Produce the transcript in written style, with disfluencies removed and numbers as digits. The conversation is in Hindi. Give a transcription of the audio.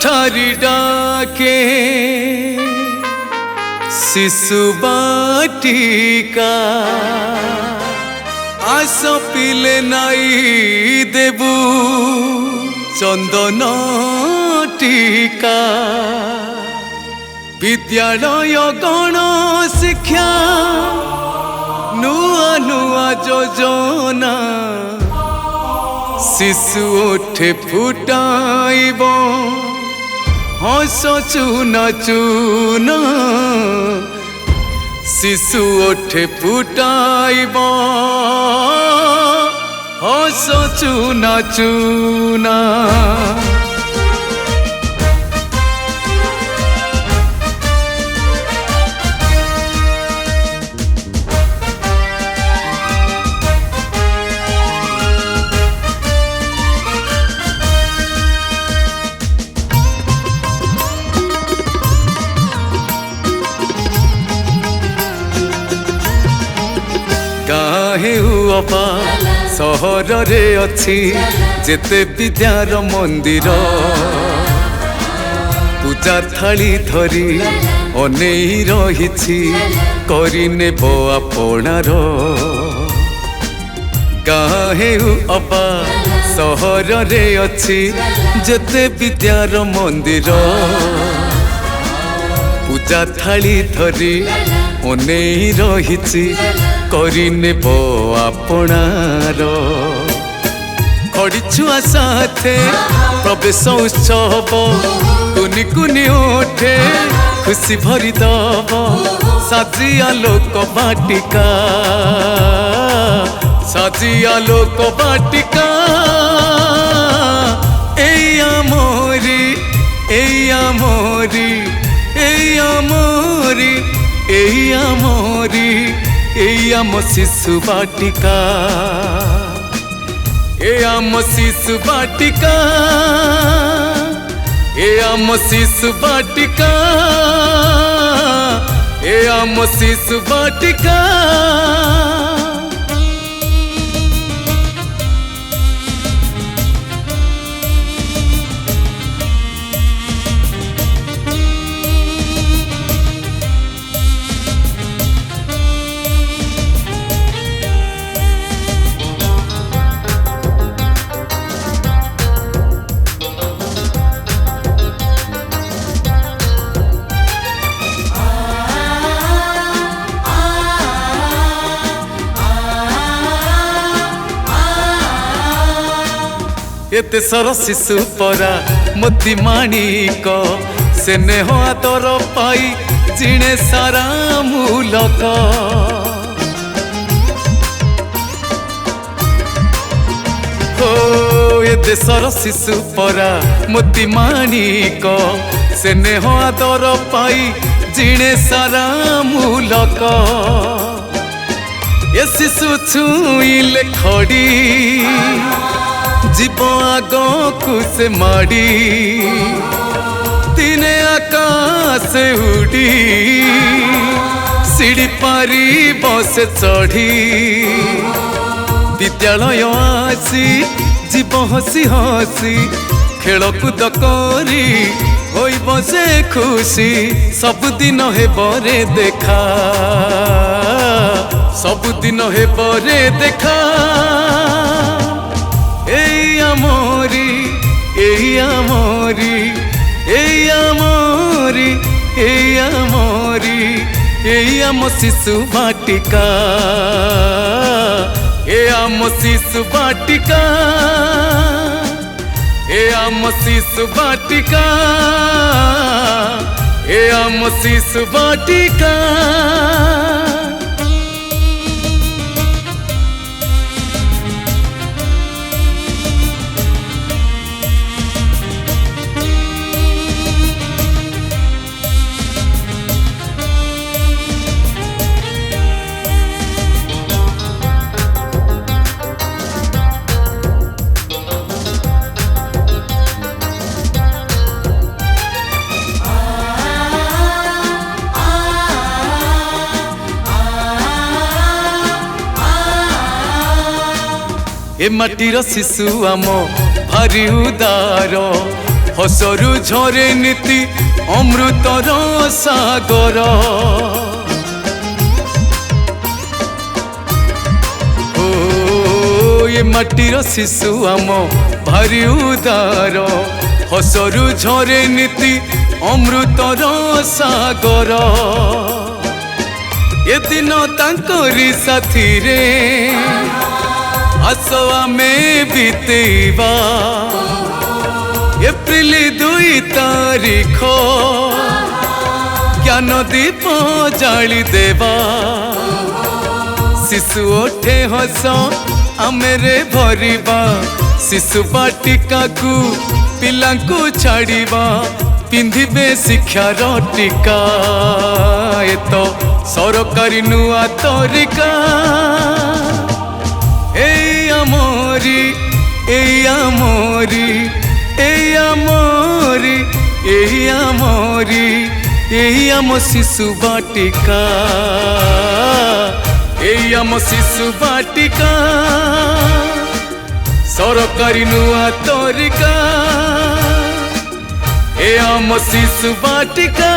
ठारी डाके शिशु बाटिका आस पिले नाई देबू चंदन टीका विद्यालय गण शिक्षा नुआ नुआ योजना शिशु उठे फुटाइब हस चूना चूना शिशु उठे फुटाइब हस चूना चूना काहे हुआ सहर रे अच्छी जेते विद्यार मंदिर पूजा थाली धरी अनेई रही करिने बो आपणार काहे हुआ सहर रे अच्छी जेते विद्यार मंदिर पूजा थाली धरी अनेई रही करिने बो आपणार खड़ी छुआ साथे प्रवेश उत्सव कुनी कुनी उठे खुशी भरी दब साजिया लोक बाटिका साजिया लोक बाटिका एया मोरी एया मोरी एया मोरी एया मोरी एम शिशु बाटिका एम शिशु बाटिका एम शिशु बाटिका एम शिशु बाटिका एते सर शिशु परा मोती माणिक स्नेह आदर पाई जिणे सारा मूलक हो एते सर शिशु परा मोती माणिक स्नेह आदर पाई जिणे सारा मूलक ए शिशु छुईले खड़ी जीव आग को से माड़ी दिने आकाश उड़ी सीढ़ी पारी बसे चढ़ी विद्यालय आसी जीव हसी हसी खेलकूद करी होई बसे खुशी सबुदिन हे बरे देखा सबुदिन हे बरे देखा एया मोरी एया मोरी एया मोरी एया मोरी एया मो शिशु बाटिका एया मो शिशु बाटिका एया मो शिशु बाटिका एया मो शिशु बाटिका ए माटीर शिशु आम भारी उदार हसरु झरे नीति अमृतर सागर ये माटीर शिशु आम भारी उदार हसरु झरे नीति अमृतर सागर ये दिन तांकरी साथी रे आस आमे बीतेबा एप्रिल 2 तारीख ज्ञान दीप जाली देवा शिशु ओठे हस आमेरे भरिबा शिशु बाटिका को पिला को छाड़िबा पिंधिबे शिक्षार टीका ए तो सरकारी नुआ तरीका ए आमोरी ए आमोरी ए आमोरी ए आमोरी ए आम शिशु बाटिका ए आम शिशु बाटिका सरकारी नुआ तरीका ए आम शिशु बाटिका।